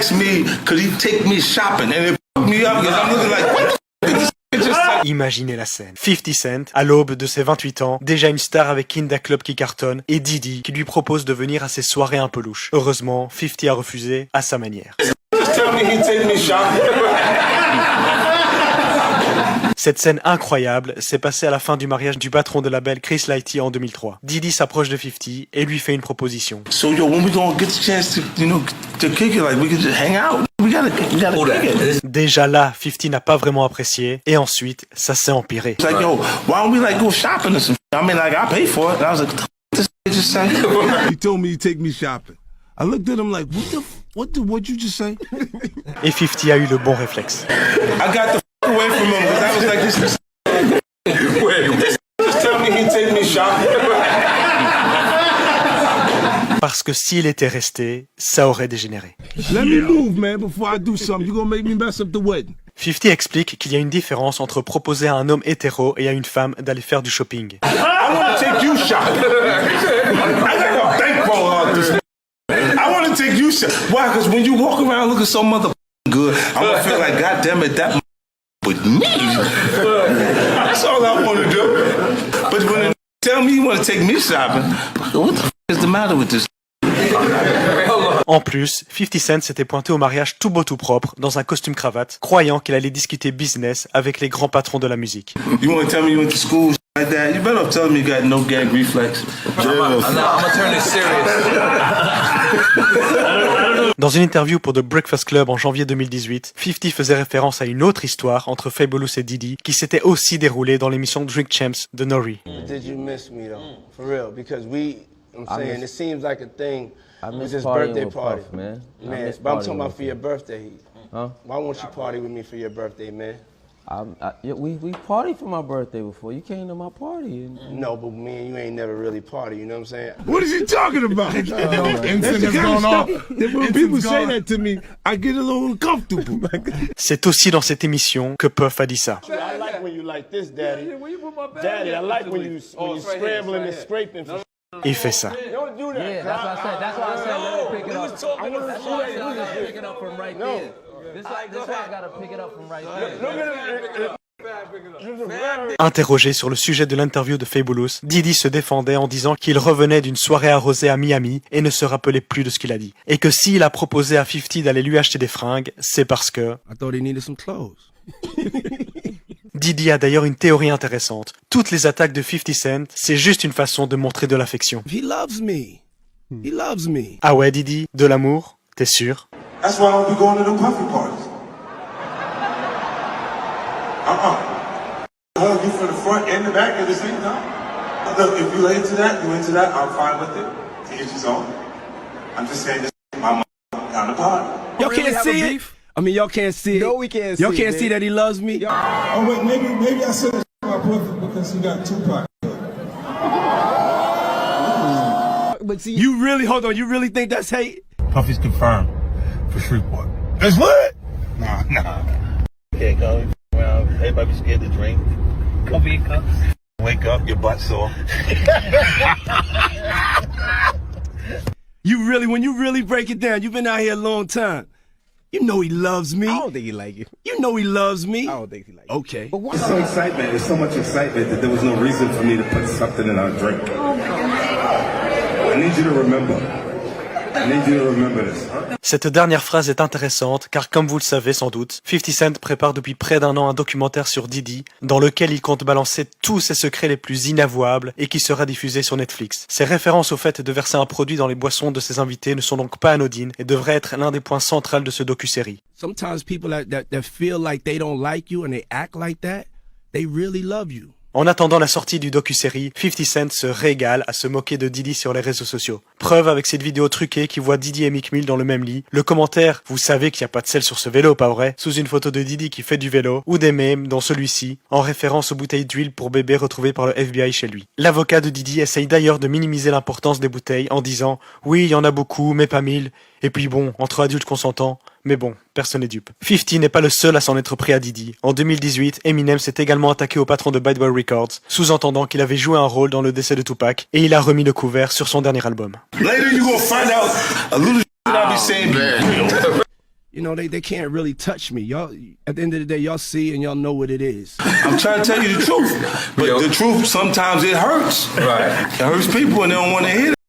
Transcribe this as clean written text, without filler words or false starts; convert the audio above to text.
asked me, could he take me shopping? And it fucked me up because I'm looking like, what the fuck? Imaginez la scène. 50 Cent, à l'aube de ses 28 ans, déjà une star avec Kinda Club qui cartonne, et Diddy qui lui propose de venir à ses soirées un peu louches. Heureusement, 50 a refusé à sa manière. Just tell me he'd take me shopping. Cette scène incroyable s'est passée à la fin du mariage du patron de label Chris Lighty en 2003. Diddy s'approche de 50 et lui fait une proposition. So yo, when we gonna get the chance to, to kick it, like we could just hang out. We gotta kick it. Déjà là, 50 n'a pas vraiment apprécié, et ensuite, ça s'est empiré. It's like, yo, why don't we like go shopping or some shit? I mean, like I pay for it. And I was like, what the this just say? He told me he'd take me shopping. I looked at him like, what'd you just say? Et 50 a eu le bon réflexe. I got the away from him because I was like, this. Wait, just tell me he'd take me shopping. Parce que s'il était resté, ça aurait dégénéré. Let me move, man, before I do something. You're gonna make me mess up the wedding. 50 explique qu'il y a une différence entre proposer à un homme hétéro et à une femme d'aller faire du shopping. I want to take you shopping. I got a bank phone out this. I want to take you shopping. Why? Because when you walk around looking so mother good, I'm gonna feel like, God damn it, that with me. That's all I want to do. But when they tell me you want to take me shopping, what the f is the matter with this? En plus, 50 Cent s'était pointé au mariage tout beau tout propre, dans un costume cravate, croyant qu'il allait discuter business avec les grands patrons de la musique. You want to tell me you went to school like that? You better tell me you got no gag reflex. I'm gonna turn this serious. Dans une interview pour The Breakfast Club en janvier 2018, 50 faisait référence à une autre histoire entre Fabulous et Diddy qui s'était aussi déroulée dans l'émission Drink Champs de Nori. Did you miss me though? For real? Because I'm saying, it seems like a thing. I miss this partying birthday with party, Puff, man. Man, but I'm talking about for your birthday. Huh? Why won't you party with me for your birthday, man? We partied for my birthday before. You came to my party. No, but me and you ain't never really party, you know what I'm saying? What is he talking about? That's the kind of stuff that when people say that to me, I get a little uncomfortable. C'est aussi dans cette émission que Puff a dit ça. I like when you like this, Daddy. Daddy, I like when you scrambling and scraping for Et il fait ça. Don't do that. Yeah, that's why I said let me pick it up. That's why I said I gotta pick it up from right there. This why I gotta pick it up from right there. Interrogé sur le sujet de l'interview de Fabulous, Diddy se défendait en disant qu'il revenait d'une soirée arrosée à Miami et ne se rappelait plus de ce qu'il a dit. Et que s'il a proposé à 50 d'aller lui acheter des fringues, c'est parce que... I thought he needed some clothes. Diddy a d'ailleurs une théorie intéressante. Toutes les attaques de 50 Cent, c'est juste une façon de montrer de l'affection. He loves me. He loves me. Ah ouais, Diddy, de l'amour, t'es sûr? That's why I don't be going to the puffy parties. Hug you from the front and the back at the same time. Look, if you into that, I'm fine with it. To each his own. I'm just saying this is my kind of party. Y'all can't see it? I mean, y'all can't see it. No, we can't see it. Y'all can't see that he loves me? Oh, wait, maybe I said my brother because he got Tupac. But see, You really think that's hate? Puffy's confirmed for Shreveport. That's what? Nah. Can't go around. Everybody be scared to drink. Come in, cups. Wake up, your butt sore. When you really break it down, you've been out here a long time. You know he loves me. I don't think he like you. You know he loves me. I don't think he like you. Okay. But why? There's so excitement. There's so much excitement that there was no reason for me to put something in our drink. I need you to remember. I need you to remember this. Cette dernière phrase est intéressante car comme vous le savez sans doute, 50 Cent prépare depuis près d'un an un documentaire sur Diddy dans lequel il compte balancer tous ses secrets les plus inavouables et qui sera diffusé sur Netflix. Ses références au fait de verser un produit dans les boissons de ses invités ne sont donc pas anodines et devraient être l'un des points centraux de ce docu-série. Sometimes people that feel like they don't like you and they act like that, they really love you. En attendant la sortie du docu-série, 50 Cent se régale à se moquer de Diddy sur les réseaux sociaux. Preuve avec cette vidéo truquée qui voit Diddy et Meek Mill dans le même lit, le commentaire « Vous savez qu'il n'y a pas de sel sur ce vélo, pas vrai ?» sous une photo de Diddy qui fait du vélo, ou des mèmes dont celui-ci, en référence aux bouteilles d'huile pour bébé retrouvées par le FBI chez lui. L'avocat de Diddy essaye d'ailleurs de minimiser l'importance des bouteilles en disant « Oui, il y en a beaucoup, mais pas 1000. Et puis bon, entre adultes consentants, mais bon, personne n'est dupe. 50 n'est pas le seul à s'en être pris à Diddy. En 2018, Eminem s'est également attaqué au patron de Bad Boy Records, sous-entendant qu'il avait joué un rôle dans le décès de Tupac, et il a remis le couvert sur son dernier album. Later you gonna find out a little shit I be saying be real. you know, they can't really touch me. Y'all, at the end of the day, y'all see and y'all know what it is. I'm trying to tell you the truth, but the truth sometimes it hurts. Right. It hurts people and they don't want to hear it.